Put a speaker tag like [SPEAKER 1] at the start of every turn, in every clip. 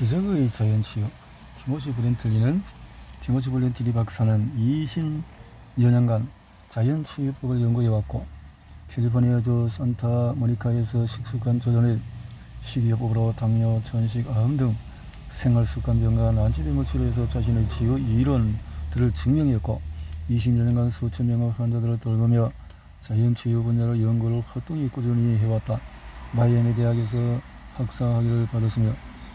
[SPEAKER 1] 기적의 자연치유. 티모시 브렌틀리 박사는 20여 년간 자연치유법을 연구해왔고, 캘리포니아주 산타모니카에서 식습관 조절의 식이요법으로 당뇨, 천식, 암 등 생활습관병과 난치병을 치료해서 자신의 치유 이론들을 증명했고, 20여 년간 수천 명의 환자들을 돌보며 자연치유 분야로 연구를 활동이 꾸준히 해왔다. 마이애미 대학에서 학사학위를 받았으며,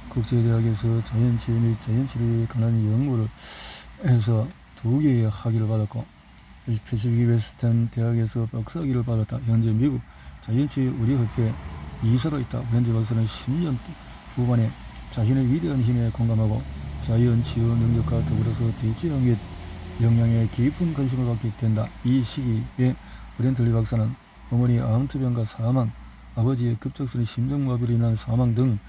[SPEAKER 1] 국제대학에서 자연치유 및 자연치료에 관한 연구를 해서 2개의 학위를 받았고, 패시픽 웨스턴 대학에서 박사학위를 받았다. 현재 미국 자연치유 의료협회 이사로 있다. 브렌틀리 박사는 10년 후반에 자신의 위대한 힘에 공감하고 자연치유 능력과 더불어서 대체형 및 영양에 깊은 관심을 갖게 된다. 이 시기에 브렌틀리 박사는 어머니의 암투병과 사망, 아버지의 급작스런 심장마비로 인한 사망 등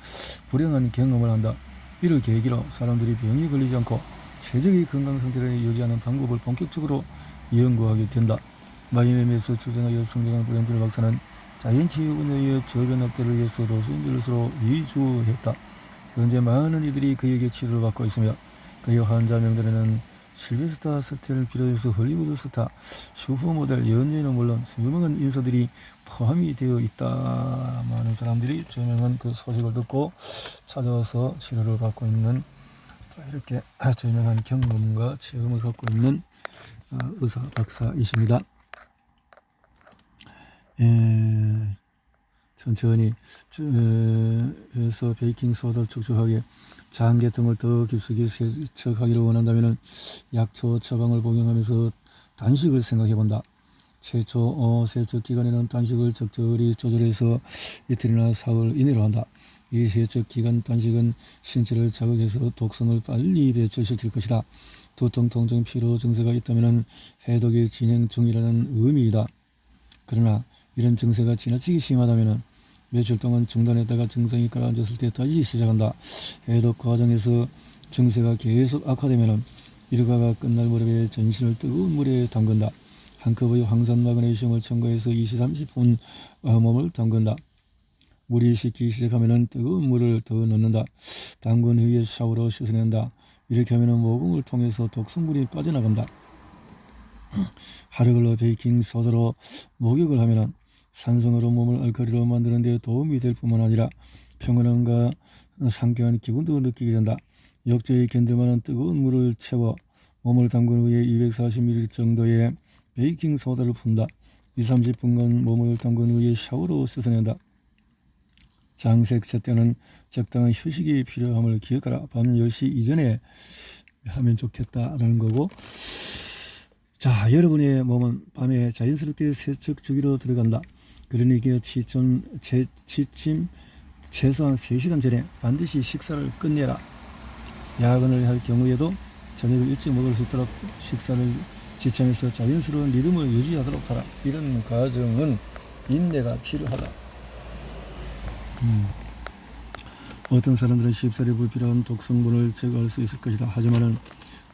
[SPEAKER 1] 불행한 경험을 한다. 이를 계기로 사람들이 병이 걸리지 않고 최적의 건강 상태를 유지하는 방법을 본격적으로 연구하게 된다. 마이애미에서 출생하여 성장한 브렌틀리 박사는 자연치유 분야의 저변 확대를 위해서 로스앤젤레스로 이주했다. 현재 많은 이들이 그에게 치료를 받고 있으며, 그의 환자 명단에는 실베스타 스텔을 비롯해서 헐리우드 스타, 슈퍼모델, 연예인은 물론 유명한 인사들이 포함이 되어 있다. 많은 사람들이 저명한 그 소식을 듣고 찾아와서 치료를 받고 있는, 이렇게 저명한 경험과 체험을 갖고 있는 의사 박사이십니다. 천천히 해서 베이킹 소다를 축적하게 장계 등을 더 깊숙이 세척하기를 원한다면 약초 처방을 복용하면서 단식을 생각해 본다. 최초 세척 기간에는 단식을 적절히 조절해서 이틀이나 사흘 이내로 한다. 이 세척 기간 단식은 신체를 자극해서 독성을 빨리 배출시킬 것이다. 두통, 통증, 피로 증세가 있다면 해독이 진행 중이라는 의미이다. 그러나 이런 증세가 지나치게 심하다면 며칠 동안 중단했다가 증상이 가라앉았을 때 다시 시작한다. 해독 과정에서 증세가 계속 악화되면 일과가 끝날 무렵에 전신을 뜨거운 물에 담근다. 한 컵의 황산 마그네슘을 첨가해서 20-30분 몸을 담근다. 물이 식기 시작하면 뜨거운 물을 더 넣는다. 담근 후에 샤워로 씻어낸다. 이렇게 하면 모공을 통해서 독성물이 빠져나간다. 하루 걸러 베이킹 소다로 목욕을 하면 산성으로 몸을 알칼리로 만드는 데 도움이 될 뿐만 아니라 평온함과 상쾌한 기분도 느끼게 된다. 욕조에 견딜 만한 뜨거운 물을 채워 몸을 담근 후에 240ml 정도의 베이킹 소다를 푼다. 20-30분간 몸을 담근 후에 샤워로 씻어낸다. 장색체 때는 적당한 휴식이 필요함을 기억하라. 밤 10시 이전에 하면 좋겠다라는 거고, 자, 여러분의 몸은 밤에 자연스럽게 세척 주기로 들어간다. 그러니 이게 취침 최소한 3시간 전에 반드시 식사를 끝내라. 야근을 할 경우에도 저녁을 일찍 먹을 수 있도록 식사를 지참해서 자연스러운 리듬을 유지하도록 하라. 이런 과정은 인내가 필요하다. 어떤 사람들은 쉽사리 불필요한 독성분을 제거할 수 있을 것이다. 하지만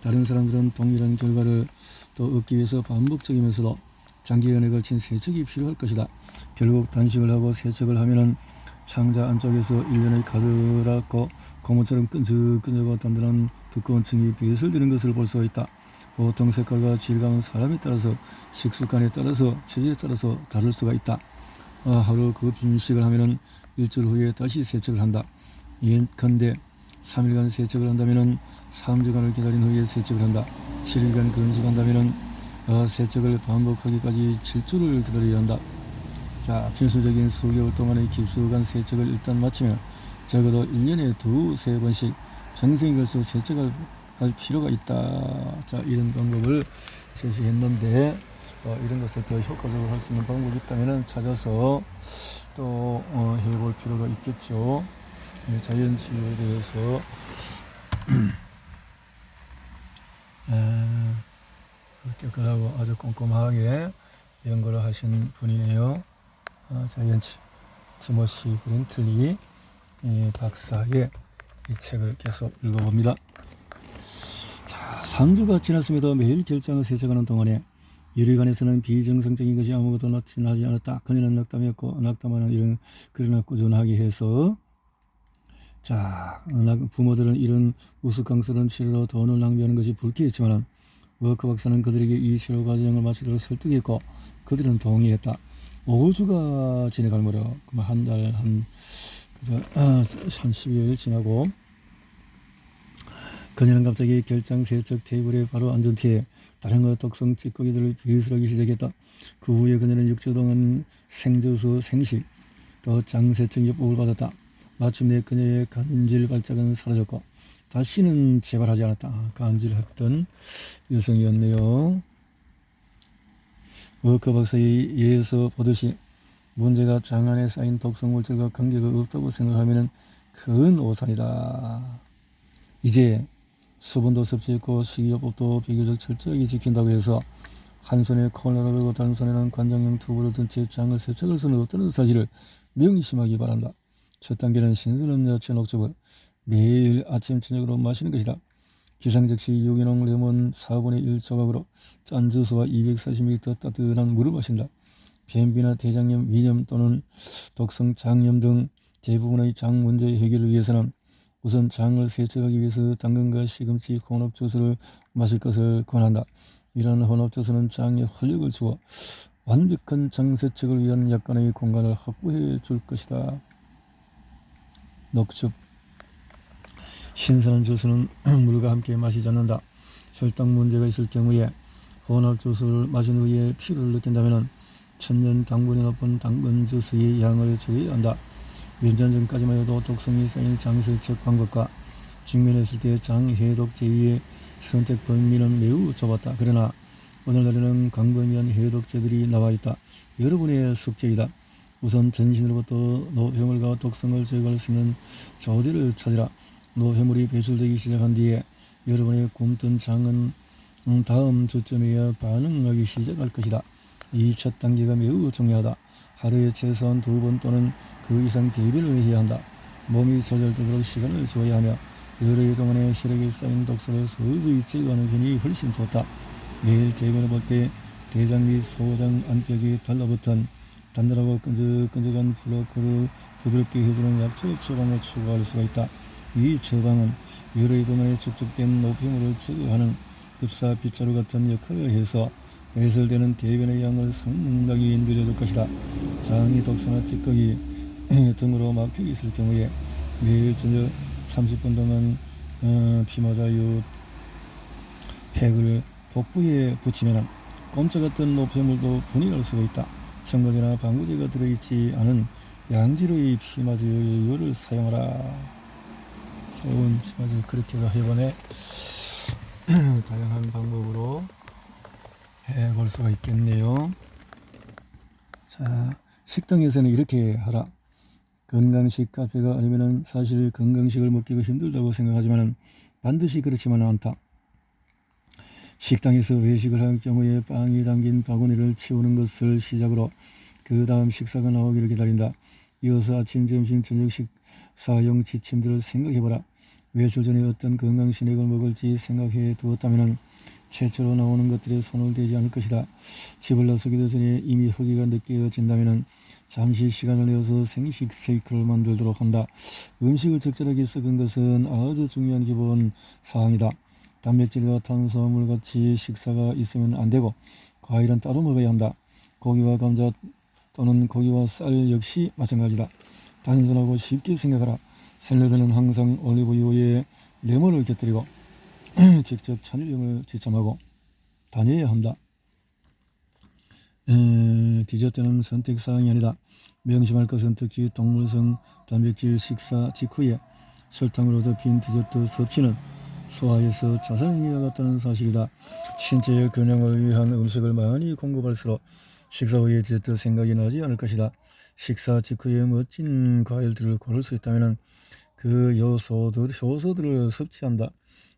[SPEAKER 1] 다른 사람들은 동일한 결과를 또 얻기 위해서 반복적이면서도 장기간에 걸친 세척이 필요할 것이다. 결국 단식을 하고 세척을 하면은 창자 안쪽에서 1년의 가드랗고 고무처럼 끈적끈적하고 단단한 두꺼운 층이 배설되는 것을 볼 수가 있다. 보통 색깔과 질감은 사람에 따라서, 식습관에 따라서, 체질에 따라서 다를 수가 있다. 하루 그 빈식을 하면은 일주일 후에 다시 세척을 한다. 예컨대 3일간 세척을 한다면은 3주간을 기다린 후에 세척을 한다. 7일간 근식한다면은 세척을 반복하기까지 7주를 기다려야 한다. 자, 필수적인 수개월 동안의 깊숙한 세척을 일단 마치면 적어도 1년에 2-3번씩 평생에 걸쳐 세척을 할 필요가 있다. 자, 이런 방법을 제시했는데, 이런 것을 더 효과적으로 할 수 있는 방법이 있다면 찾아서 또 해볼 필요가 있겠죠. 자연치유에 대해서 깨끗하고 아주 꼼꼼하게 연구를 하신 분이네요. 자연치유 티모시 브렌틀리 박사의 이 책을 계속 읽어봅니다. 자, 3주가 지났음에도 매일 결장을 세척하는 동안에 유리관에서는 비정상적인 것이 아무것도 나타나지 않았다. 그녀는 낙담이었고 낙담하는 일은 그러나 꾸준하게 해서 자, 부모들은 이런 우스꽝스러운 치료로 돈을 낭비하는 것이 불쾌했지만 워커 박사는 그들에게 이 치료 과정을 마치도록 설득했고 그들은 동의했다. 5주가 지나갈 무렵 한 달, 한 12일 지나고 그녀는 갑자기 결장세척 테이블에 바로 앉은 뒤에 다른 독성 찌꺼기들을 비슬하기 시작했다. 그 후에 그녀는 6주 동안 생저수, 생식, 또 장세척 요법을 받았다. 마침내 그녀의 간질 발작은 사라졌고 다시는 재발하지 않았다. 간질했던 여성이었네요. 워커 박사의 예에서 보듯이 문제가 장 안에 쌓인 독성 물질과 관계가 없다고 생각하면 큰 오산이다. 이제 수분도 섭취했고 식이요법도 비교적 철저하게 지킨다고 해서 한 손에 콜라를 들고 다른 손에는 관장용 튜브를 든 채 장을 세척할 수는 없다는 사실을 명심하기 바란다. 첫 단계는 신선한 야채 녹즙을 매일 아침 저녁으로 마시는 것이다. 기상적시 유기농 레몬 4분의 1 조각으로 짠 주스와 240ml 따뜻한 물을 마신다. 변비나 대장염, 위염 또는 독성 장염 등 대부분의 장 문제 해결을 위해서는 우선 장을 세척하기 위해서 당근과 시금치 혼합 주스를 마실 것을 권한다. 이러한 혼합 주스는 장에 활력을 주어 완벽한 장 세척을 위한 약간의 공간을 확보해 줄 것이다. 녹즙. 신선한 주스는 물과 함께 마시지 않는다. 혈당 문제가 있을 경우에 혼합 주스를 마신 후에 피로를 느낀다면 천연 당분이 높은 당근 주스의 양을 줄여야 한다. 몇 년 전까지만 해도 독성이 쌓인 장 세척 방법과 직면했을 때 장 해독 제의의 선택 범위는 매우 좁았다. 그러나 오늘날에는 광범위한 해독제들이 나와 있다. 여러분의 숙제이다. 우선 전신으로부터 노폐물과 독성을 제거할 수 있는 조제를 찾으라. 노폐물이 배출되기 시작한 뒤에 여러분의 굶뜬 장은 다음 주쯤에야 반응하기 시작할 것이다. 이 첫 단계가 매우 중요하다. 하루에 최소한 2번 또는 그 이상 배변을 해야 한다. 몸이 조절되도록 시간을 줘야 하며 여러 해 동안의 혈액에 쌓인 독소를 서서히 제거하는 편이 훨씬 좋다. 매일 대변을 볼 때 대장 및 소장 안벽에 달라붙은 단단하고 끈적끈적한 플러크를 부드럽게 해주는 약초 처방을 추가할 수가 있다. 이 처방은 여러 해 동안에 축적된 노폐물을 제거하는 흡사 빗자루 같은 역할을 해서 배설되는 대변의 양을 상당히 늘려줄 것이다. 장이 독소나 찌꺼기 등으로 막혀 있을 경우에 매일 저녁 30분 동안 피마자유 팩을 복부에 붙이면 꼼짝 같은 노폐물도 분해할 수가 있다. 첨가제나 방부제가 들어있지 않은 양지로의 피마자유를 사용하라. 좋은 피마자유 그렇게 해보네. 다양한 방법으로 해볼 수가 있겠네요. 자, 식당에서는 이렇게 하라. 건강식 카페가 아니면은 사실 건강식을 먹기가 힘들다고 생각하지만 반드시 그렇지만은 않다. 식당에서 외식을 할 경우에 빵이 담긴 바구니를 치우는 것을 시작으로 그 다음 식사가 나오기를 기다린다. 이어서 아침, 점심, 저녁 식사용 지침들을 생각해보라. 외출 전에 어떤 건강 신액을 먹을지 생각해 두었다면 최초로 나오는 것들에 손을 대지 않을 것이다. 집을 나서기도 전에 이미 허기가 느껴진다면 잠시 시간을 내어서 생식 쉐이크를 만들도록 한다. 음식을 적절하게 섞은 것은 아주 중요한 기본 사항이다. 단백질과 탄수화물 같이 식사가 있으면 안 되고 과일은 따로 먹어야 한다. 고기와 감자 또는 고기와 쌀 역시 마찬가지다. 단순하고 쉽게 생각하라. 샐러드는 항상 올리브유에 레몬을 곁들이고 직접 천일염을 지참하고 다녀야 한다. 디저트는 선택사항이 아니다. 명심할 것은 특히 동물성 단백질 식사 직후에 설탕으로 덮인 디저트 섭취는 소화에서 자산행위가 같다는 사실이다. 신체의 균형을 위한 음식을 많이 공급할수록 식사 후에 디저트 생각이 나지 않을 것이다. 식사 직후에 멋진 과일들을 고를 수 있다면 그 효소들을 섭취한다.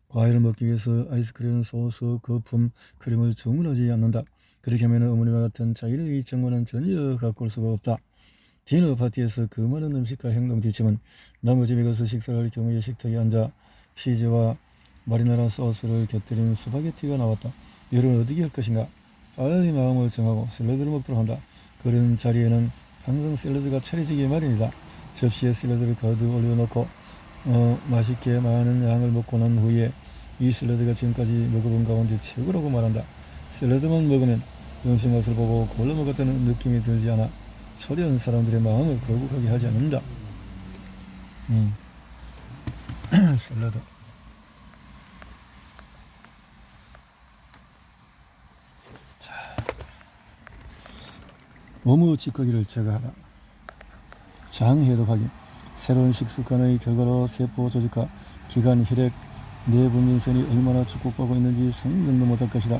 [SPEAKER 1] 과일을 먹기 위해서 아이스크림, 소스, 거품, 크림을 주문하지 않는다. 그렇게 하면 어머니와 같은 자기의 정보는 전혀 가꿀 수가 없다. 디너 파티에서 그 많은 음식과 행동 지침은 남의 집에 가서 식사를 할 경우에 식탁에 앉아 치즈와 마리나라 소스를 곁들인 스파게티가 나왔다. 여러분 어떻게 할 것인가? 빨리 마음을 정하고 샐러드를 먹도록 한다. 그런 자리에는 항상 샐러드가 차려지기 마련이다. 접시에 샐러드를 가득 올려놓고 맛있게 많은 양을 먹고 난 후에 이 샐러드가 지금까지 먹어본 가운데 최고라고 말한다. 샐러드만 먹으면 음식 맛을 보고 골라 먹었다는 느낌이 들지 않아 초려한 사람들의 마음을 거북하게 하지 않는다. 샐러드. 너무 찌꺼기를 제거하라. 장해독하기. 새로운 식습관의 결과로 세포 조직화, 기관, 혈액, 내분비선이 얼마나 축복받고 있는지 상상도 못할 것이다.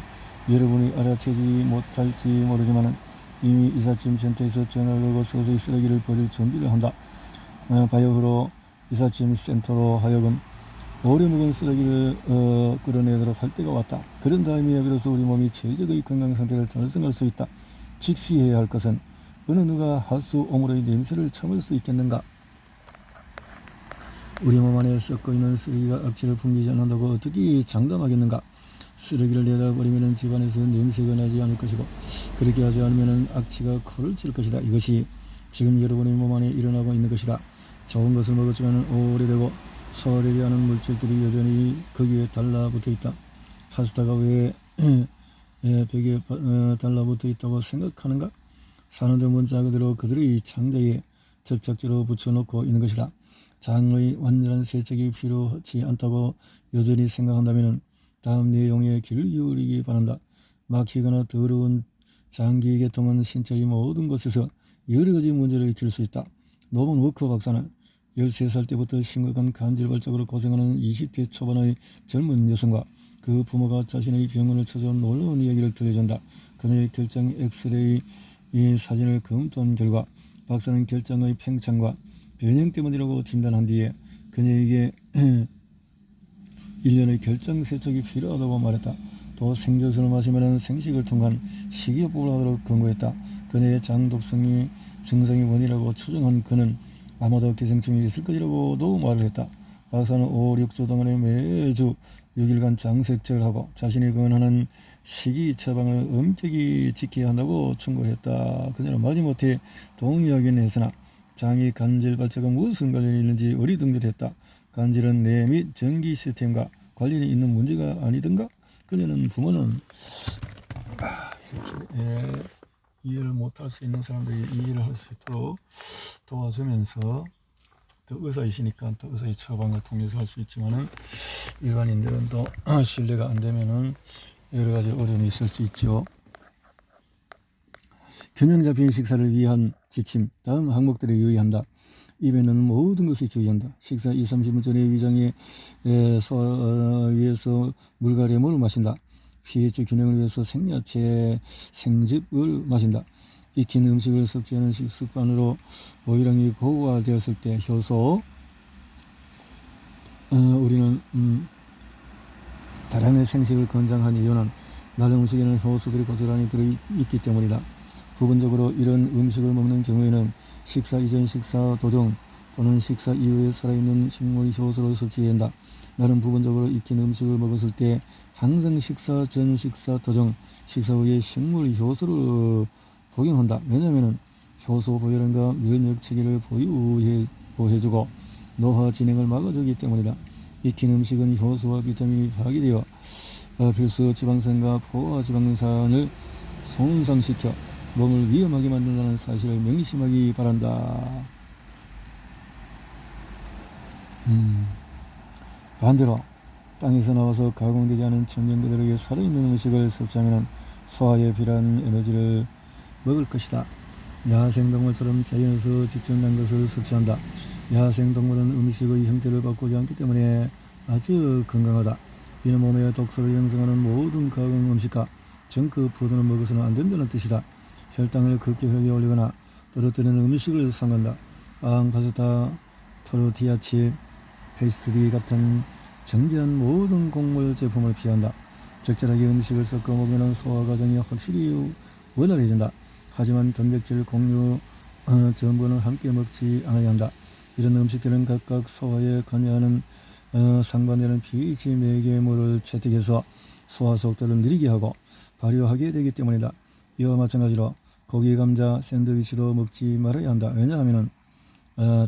[SPEAKER 1] 여러분이 알아채지 못할지 모르지만 이미 이삿짐 센터에서 전화를 걸고 서서히 쓰레기를 버릴 준비를 한다. 바이오흐로 이삿짐 센터로 하여금 오래 묵은 쓰레기를 끌어내도록 할 때가 왔다. 그런 다음이야 비로소 우리 몸이 최적의 건강 상태를 달성할 수 있다. 직시해야 할 것은 어느 누가 하수 오물의 냄새를 참을 수 있겠는가? 우리 몸 안에 썩고 있는 쓰레기가 악취를 풍기지 않는다고 어떻게 장담하겠는가? 쓰레기를 내다 버리면 집안에서 냄새가 나지 않을 것이고 그렇게 하지 않으면 악취가 코를 칠 것이다. 이것이 지금 여러분의 몸 안에 일어나고 있는 것이다. 좋은 것을 먹었지만 오래되고 소화되지 않은 물질들이 여전히 거기에 달라붙어 있다. 파스타가 왜 벽에 달라붙어 있다고 생각하는가? 사람들 문자 그대로 그들의 창자에 접착제로 붙여놓고 있는 것이다. 장의 완전한 세척이 필요하지 않다고 여전히 생각한다면 다음 내용에 귀를 기울이기 바란다. 막히거나 더러운 장기계통은 신체의 모든 곳에서 여러 가지 문제를 일으킬 수 있다. 노먼 워커 박사는 13살 때부터 심각한 간질발작으로 고생하는 20대 초반의 젊은 여성과 그 부모가 자신의 병원을 찾아온 놀라운 이야기를 들려준다. 그녀의 결장 엑스레이 사진을 검토한 결과 박사는 결장의 팽창과 변형 때문이라고 진단한 뒤에 그녀에게 1년의 결장 세척이 필요하다고 말했다. 또 생젓을 마시면 생식을 통한 식이요법을 하도록 권고했다. 그녀의 장독성이 증상의 원인이라고 추정한 그는 아마도 기생충이 있을 것이라고도 말을 했다. 박사는 5, 6주 동안에 매주 6일간 장세척을 하고 자신이 권하는 식이 처방을 엄격히 지켜야 한다고 충고했다. 그녀는 마지못해 동의하기는 했으나 장이 간질 발작과 무슨 관련이 있는지 어리둥절했다. 간질은 뇌 및 전기 시스템과 관련이 있는 문제가 아니던가? 그녀는 부모는 이렇게 이해를 못할 수 있는 사람들이 이해를 할 수 있도록 도와주면서 또 의사이시니까 또 의사의 처방을 통해서 할 수 있지만은 일반인들은 또 신뢰가 안 되면은 여러 가지 어려움이 있을 수 있죠. 균형 잡힌 식사를 위한 지침. 다음 항목들에 유의한다. 입에는 모든 것을 주의한다. 식사 20-30분 전에 위장에 위해서 물과 레몬을 마신다. pH 균형을 위해서 생야채, 생즙을 마신다. 익힌 음식을 섭취하는 식습관으로 보유량이 고가되었을 때 효소 우리는 다량의 생식을 권장한 이유는 다른 음식에는 효소들이 고스란히 들어있기 때문이다. 부분적으로 이런 음식을 먹는 경우에는 식사 이전 식사 도중 또는 식사 이후에 살아있는 식물 효소를 섭취해야 한다. 나는 부분적으로 익힌 음식을 먹었을 때 항상 식사 전 식사 도중 식사 후에 식물 효소를 복용한다. 왜냐하면 효소 보혈과 면역 체계를 보호해주고 노화 진행을 막아주기 때문이다. 익힌 음식은 효소와 비타민이 파괴되어 필수 지방산과 포화 지방산을 손상시켜 몸을 위험하게 만든다는 사실을 명심하기 바란다. 반대로 땅에서 나와서 가공되지 않은 천년 그대로의 살아있는 음식을 섭취하면 소화에 필요한 에너지를 먹을 것이다. 야생동물처럼 자연에서 직접 난 것을 섭취한다. 야생동물은 음식의 형태를 바꾸지 않기 때문에 아주 건강하다. 이는 몸에 독소를 형성하는 모든 가공 음식과 정크푸드는 먹어서는 안 된다는 뜻이다. 혈당을 급격하게 올리거나 떨어뜨리는 음식을 삼간다. 빵, 파스타, 토르티아칩, 페이스트리 같은 정제한 모든 곡물 제품을 피한다. 적절하게 음식을 섞어 먹으면 소화 과정이 확실히 원활해진다. 하지만 단백질, 곡류, 전분을 함께 먹지 않아야 한다. 이런 음식들은 각각 소화에 관여하는 상반되는 pH 매개물을 채택해서 소화 속도를 느리게 하고 발효하게 되기 때문이다. 이와 마찬가지로 고기, 감자, 샌드위치도 먹지 말아야 한다. 왜냐하면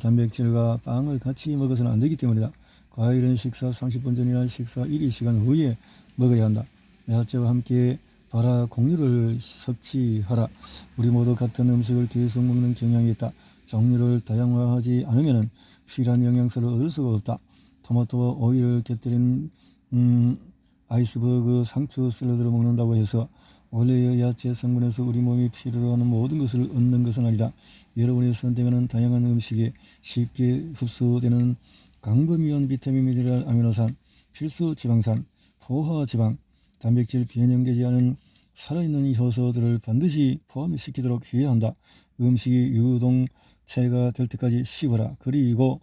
[SPEAKER 1] 단백질과 빵을 같이 먹어서는 안 되기 때문이다. 과일은 식사 30분 전이나 식사 1일 시간 후에 먹어야 한다. 야채와 함께 발화 곡류를 섭취하라. 우리 모두 같은 음식을 계속 먹는 경향이 있다. 종류를 다양화하지 않으면 필요한 영양소를 얻을 수가 없다. 토마토와 오이를 곁들인 아이스버그 상추 샐러드를 먹는다고 해서 원래의 야채 성분에서 우리 몸이 필요로 하는 모든 것을 얻는 것은 아니다. 여러분이 선택하는 다양한 음식에 쉽게 흡수되는 광범위한 비타민, 미네랄, 아미노산, 필수 지방산, 포화지방, 단백질 변형되지 않은 살아있는 효소들을 반드시 포함시키도록 해야 한다. 음식이 유동체가 될 때까지 씹어라. 그리고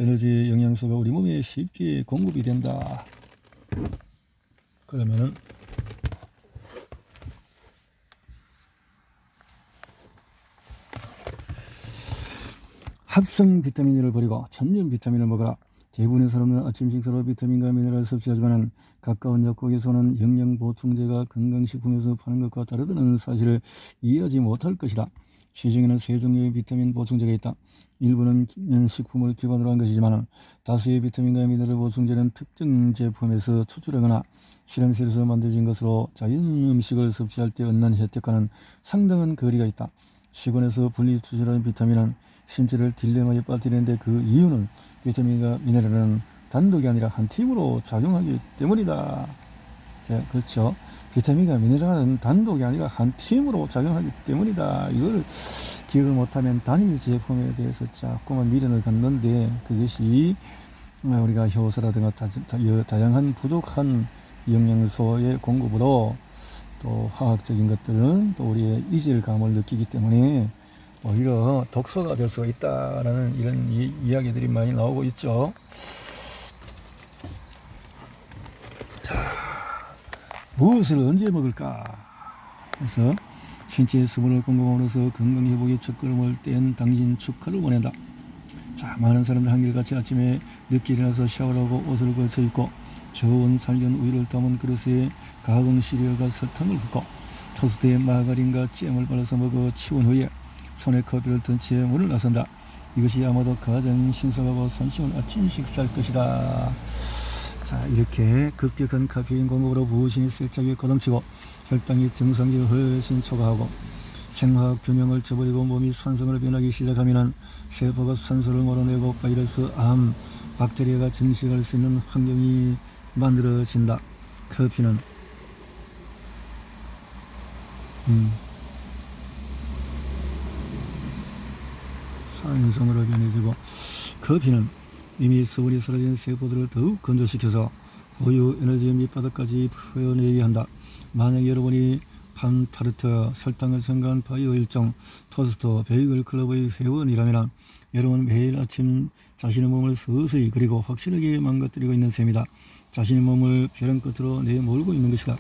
[SPEAKER 1] 에너지 영양소가 우리 몸에 쉽게 공급이 된다. 그러면은 합성 비타민을 버리고 천연 비타민을 먹어라. 대부분의 사람은 아침 식사로 비타민과 미네랄을 섭취하지만 가까운 약국에서는 영양 보충제가 건강식품에서 파는 것과 다르다는 사실을 이해하지 못할 것이다. 시중에는 세 종류의 비타민 보충제가 있다. 일부는 식품을 기반으로 한 것이지만 다수의 비타민과 미네랄 보충제는 특정 제품에서 추출하거나 실험실에서 만들어진 것으로 자연 음식을 섭취할 때 얻는 혜택과는 상당한 거리가 있다. 시골에서 분리 추출한 비타민은 신체를 딜레마에 빠뜨리는데 그 이유는 비타민과 미네랄은 단독이 아니라 한 팀으로 작용하기 때문이다. 자, 그렇죠. 비타민과 미네랄은 단독이 아니라 한 팀으로 작용하기 때문이다. 이걸 기억을 못하면 단일 제품에 대해서 자꾸만 미련을 갖는데 그것이 우리가 효소라든가 다양한 부족한 영양소의 공급으로 또 화학적인 것들은 또 우리의 이질감을 느끼기 때문에 오히려 독소가 될 수가 있다라는 이런 이야기들이 많이 나오고 있죠. 자, 무엇을 언제 먹을까? 그래서 신체의 수분을 공급함으로써 건강 회복의 첫걸음을 뗀 당신 축하를 보낸다. 자, 많은 사람들 한결같이 아침에 늦게 일어나서 샤워를 하고 옷을 걸쳐 입고 저온 살균 우유를 담은 그릇에 가공 시리얼과 설탕을 붓고 토스트에 마가린과 잼을 발라서 먹어 치운 후에 손에 커피를 든 채 문을 나선다. 이것이 아마도 가장 신선하고 손쉬운 아침 식사일 것이다. 자, 이렇게 급격한 카페인 공급으로 부신이 세차게 거동치고 혈당이 정상적으로 훨씬 초과하고 생화학 균형을 저버리고 몸이 산성으로 변하기 시작하면 세포가 산소를 몰아내고 바이러스, 암, 박테리아가 증식할 수 있는 환경이 만들어진다. 커피는 산성으로 변해지고 커피는 이미 수분이 사라진 세포들을 더욱 건조시켜서 고유 에너지 밑바닥까지 풀어내게 한다. 만약 여러분이 팜 타르트, 설탕을 첨가한 바이오 일종, 토스트, 베이글 클럽의 회원이라면 여러분 매일 아침 자신의 몸을 서서히 그리고 확실하게 망가뜨리고 있는 셈이다. 자신의 몸을 벼랑 끝으로 내몰고 있는 것이다.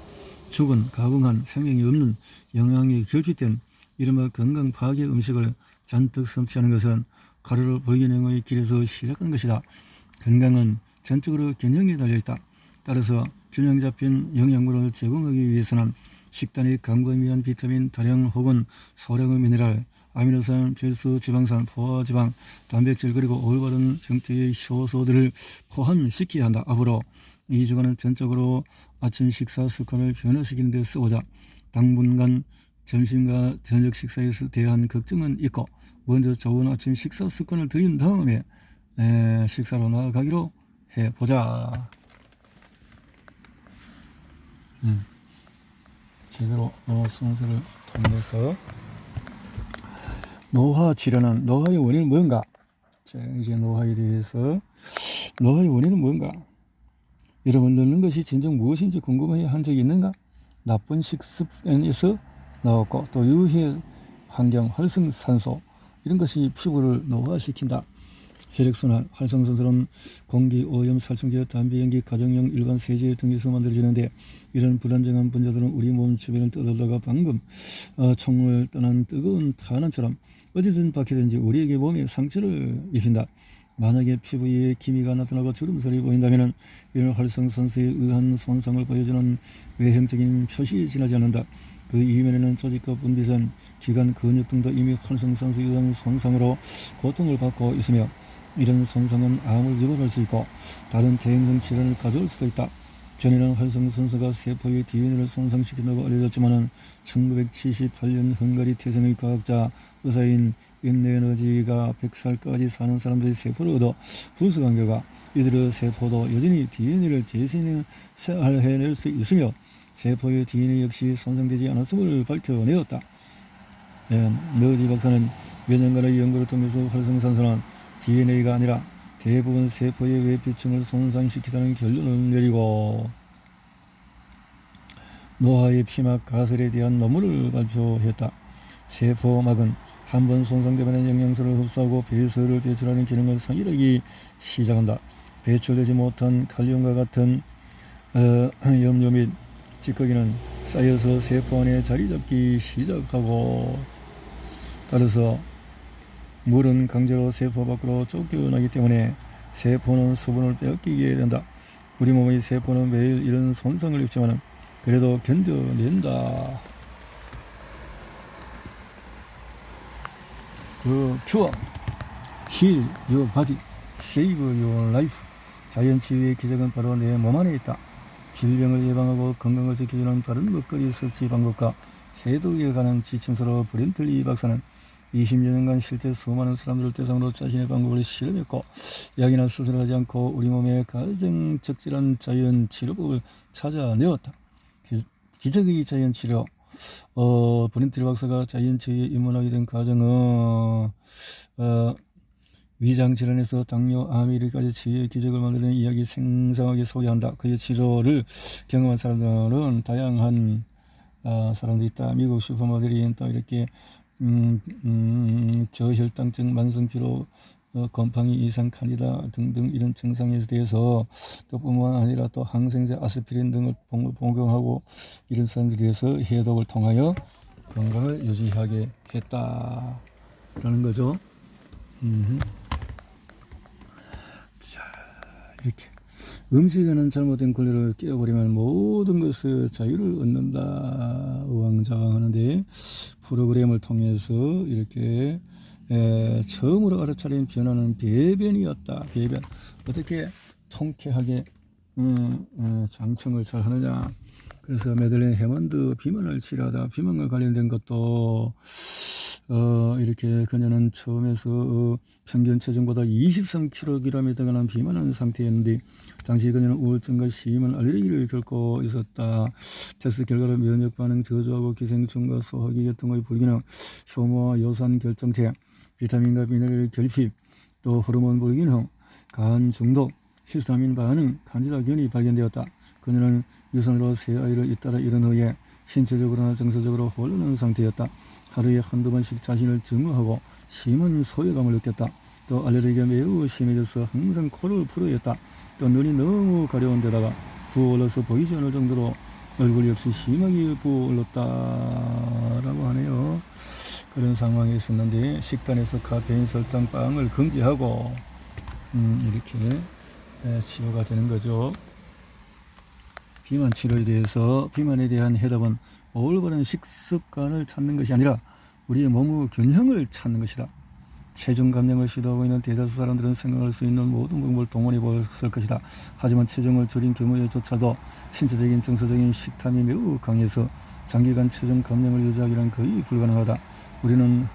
[SPEAKER 1] 죽은, 가공한, 생명이 없는 영양이 결핍된 이른바 건강 파괴 음식을 잔뜩 섭취하는 것은 가루를 불균형의 길에서 시작한 것이다. 건강은 전적으로 균형에 달려있다. 따라서 균형 잡힌 영양분을 제공하기 위해서는 식단의 광범위한 비타민, 다량 혹은 소량의 미네랄, 아미노산, 필수 지방산, 포화지방, 단백질 그리고 올바른 형태의 효소들을 포함시켜야 한다. 앞으로 2주간은 전적으로 아침 식사 습관을 변화시키는 데 쓰고자 당분간 점심과 저녁 식사에 대한 걱정은 있고 먼저 좋은 아침 식사 습관을 들인 다음에 식사로 나아가기로 해보자. 제대로 순서를 통해서 노화 치료는 노화의 원인은 뭔가? 자, 이제 노화에 대해서 노화의 원인은 뭔가? 여러분 늙는 것이 진정 무엇인지 궁금해 한 적이 있는가? 나쁜 식습관에서 나왔고 또 유해 환경, 활성산소 이런 것이 피부를 노화시킨다. 혈액순환, 활성산소는 공기, 오염, 살충제, 담배 연기, 가정용 일반 세제 등에서 만들어지는데 이런 불안정한 분자들은 우리 몸 주변을 떠돌다가 방금 총을 떠난 뜨거운 탄환처럼 어디든 박히든지 우리에게 몸에 상처를 입힌다. 만약에 피부에 기미가 나타나고 주름살이 보인다면 이런 활성산소에 의한 손상을 보여주는 외형적인 표시에 지나지 않는다. 그 이면에는 조직과 분비선, 기관, 근육 등도 이미 활성산소에 의한 손상으로 고통을 받고 있으며 이런 손상은 암을 유발할 수 있고 다른 대형성 질환을 가져올 수도 있다. 전에는 활성산소가 세포의 DNA를 손상시킨다고 알려졌지만 1978년 헝가리 태생의 과학자 의사인 인에너지가 100살까지 사는 사람들의 세포를 얻어 분석한 결과 이들의 세포도 여전히 DNA를 재생해낼 수 있으며 세포의 DNA 역시 손상되지 않았음을 밝혀내었다. 너지 박사는 몇 년간의 연구를 통해서 활성산소는 DNA가 아니라 대부분 세포의 외피층을 손상시키다는 결론을 내리고 노화의 피막 가설에 대한 논문을 발표했다. 세포막은 한번 손상되면 영양소를 흡수하고 배설을 배출하는 기능을 상실하기 시작한다. 배출되지 못한 칼륨과 같은 염료 및 찌꺼기는 쌓여서 세포 안에 자리 잡기 시작하고 따라서 물은 강제로 세포 밖으로 쫓겨나기 때문에 세포는 수분을 빼앗기게 된다. 우리 몸의 세포는 매일 이런 손상을 입지만 그래도 견뎌낸다. The cure, heal your body, save your life. 자연 치유의 기적은 바로 내 몸 안에 있다. 질병을 예방하고 건강을 지켜주는 바른 먹거리 섭취 방법과 해독에 관한 지침서로 브렌틀리 박사는 20여 년간 실제 수많은 사람들을 대상으로 자신의 방법을 실험했고 약이나 수술을 하지 않고 우리 몸에 가장 적절한 자연 치료법을 찾아내었다. 기적의 자연 치료. 브렌틀리 박사가 자연 치유에 입문하게 된 과정은 위장 질환에서 당뇨, 암에 이르기까지 치유의 기적을 만드는 이야기 생생하게 소개한다. 그의 치료를 경험한 사람들은 다양한 사람들이 있다. 미국 슈퍼모델이 또 이렇게 저혈당증, 만성피로, 곰팡이, 이상, 카니다 등등 이런 증상에 대해서 또 뿐만 아니라 또 항생제, 아스피린 등을 복용하고 이런 사람들에 대해서 해독을 통하여 건강을 유지하게 했다라는 거죠. 자, 이렇게 음식에는 잘못된 권리를 깨어버리면 모든 것을 자유를 얻는다 우왕좌왕하는데 프로그램을 통해서 이렇게 처음으로 알아차린 변화는 배변이었다. 배변 어떻게 통쾌하게 장청을 잘 하느냐. 그래서 메들린 해먼드 비만을 치료하다 비만과 관련된 것도 이렇게 그녀는 처음에서 평균 체중보다 23kg에 달하는 비만한 상태였는데 당시 그녀는 우울증과 심한 알레르기를 겪고 있었다. 테스트 결과로 면역 반응 저조하고 기생충과 소화기 계통의 불기능, 효모와 요산 결정체, 비타민과 미네랄 결핍, 또 호르몬 불균형, 간 중독, 히스타민 반응, 간질환이 발견되었다. 그녀는 유산으로 세 아이를 잇따라 잃은 후에 신체적으로나 정서적으로 혼란한 상태였다. 하루에 한두 번씩 자신을 증오하고 심한 소외감을 느꼈다. 또 알레르기가 매우 심해져서 항상 코를 풀어했다. 또 눈이 너무 가려운 데다가 부어올라서 보이지 않을 정도로 얼굴 역시 심하게 부어올랐다라고 하네요. 그런 상황이 있었는데 식단에서 카페인, 설탕, 빵을 금지하고 이렇게 치료가 되는 거죠. 비만 치료에 대해서 비만에 대한 해답은 올바른 식습관을 찾는 것이 아니라 우리의 몸의 균형을 찾는 것이다. 체중 감량을 시도하고 있는 대다수 사람들은 생각할 수 있는 모든 방법을 동원해 보았을 것이다. 하지만 체중을 줄인 경우에조차도 신체적인 정서적인 식탐이 매우 강해서 장기간 체중 감량을 유지하기는 거의 불가능하다. 우리는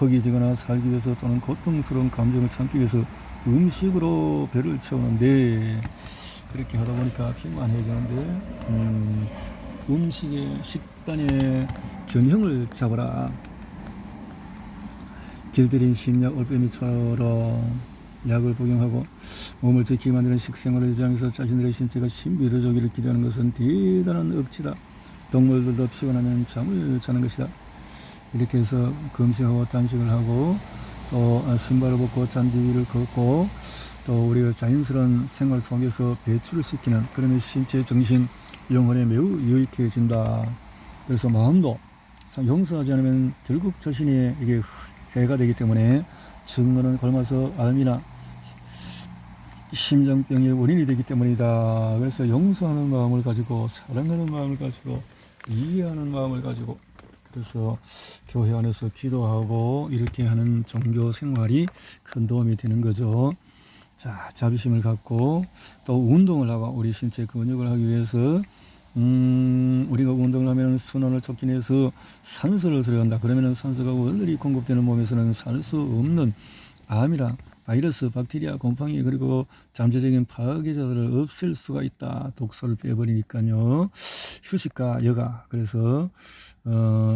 [SPEAKER 1] 허기지거나 살기 위해서 또는 고통스러운 감정을 참기 위해서 음식으로 배를 채우는데 그렇게 하다 보니까 비만해지는데 음식의 식단의 균형을 잡아라. 길들인 심약 올빼미처럼 약을 복용하고 몸을 지키게 만드는 식생활을 유지하면서 자신들의 신체가 신비로워지기를 기대하는 것은 대단한 억지다. 동물들도 피곤하면 잠을 자는 것이다. 이렇게 해서 금식하고 단식을 하고 또 신발을 벗고 잔디 위를 걷고 또 우리가 자연스러운 생활 속에서 배출을 시키는 그러면 신체, 정신, 영혼에 매우 유익해진다. 그래서 마음도 용서하지 않으면 결국 자신이 이게 해가 되기 때문에 증거는 굶어서 암이나 심장병의 원인이 되기 때문이다. 그래서 용서하는 마음을 가지고 사랑하는 마음을 가지고 이해하는 마음을 가지고, 그래서 교회 안에서 기도하고 이렇게 하는 종교 생활이 큰 도움이 되는 거죠. 자, 자비심을 갖고 또 운동을 하고 우리 신체 근육을 하기 위해서 우리가 운동을 하면 순환을 촉진해서 산소를 들어간다. 그러면 산소가 원활히 공급되는 몸에서는 살 수 없는 암이랑 바이러스, 박테리아, 곰팡이 그리고 잠재적인 파괴자들을 없앨 수가 있다. 독소를 빼버리니까요. 휴식과 여가, 그래서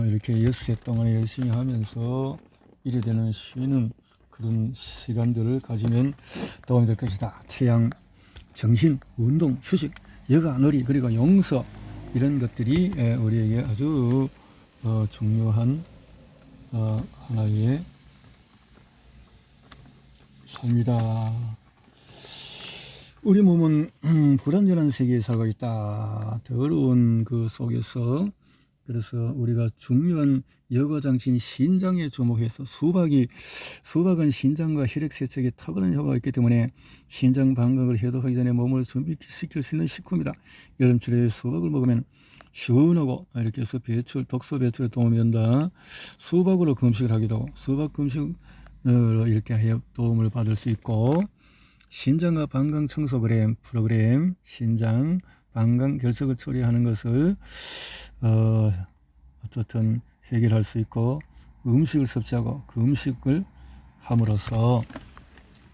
[SPEAKER 1] 이렇게 엿새 동안에 열심히 하면서 이래 되는 쉬는 그런 시간들을 가지면 도움이 될 것이다. 태양, 정신, 운동, 휴식, 여가, 놀이, 그리고 용서, 이런 것들이 우리에게 아주 중요한 하나의 삶이다. 우리 몸은 불완전한 세계에 살고 있다. 더러운 그 속에서. 그래서 우리가 중요한 여과장치인 신장에 주목해서 수박은 신장과 혈액 세척에 탁월한 효과가 있기 때문에 신장 방광을 해독하기 전에 몸을 준비시킬 수 있는 식품이다. 여름철에 수박을 먹으면 시원하고 이렇게 해서 독소 배출에 도움이 된다. 수박으로 금식을 하기도 하고 수박 금식으로 이렇게 도움을 받을 수 있고, 신장과 방광 청소 프로그램 신장 방광 결석을 처리하는 것을 어떻든 해결할 수 있고, 음식을 섭취하고 그 음식을 함으로써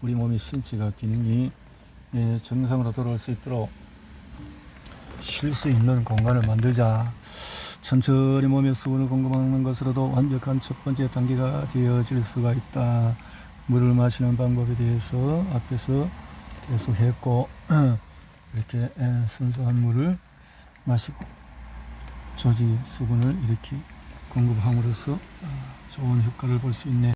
[SPEAKER 1] 우리 몸의 신체가 기능이 정상으로 돌아올 수 있도록 쉴 수 있는 공간을 만들자. 천천히 몸에 수분을 공급하는 것으로도 완벽한 첫 번째 단계가 되어질 수가 있다. 물을 마시는 방법에 대해서 앞에서 계속 했고, 이렇게 순수한 물을 마시고 조직 수분을 이렇게 공급함으로써 좋은 효과를 볼 수 있네.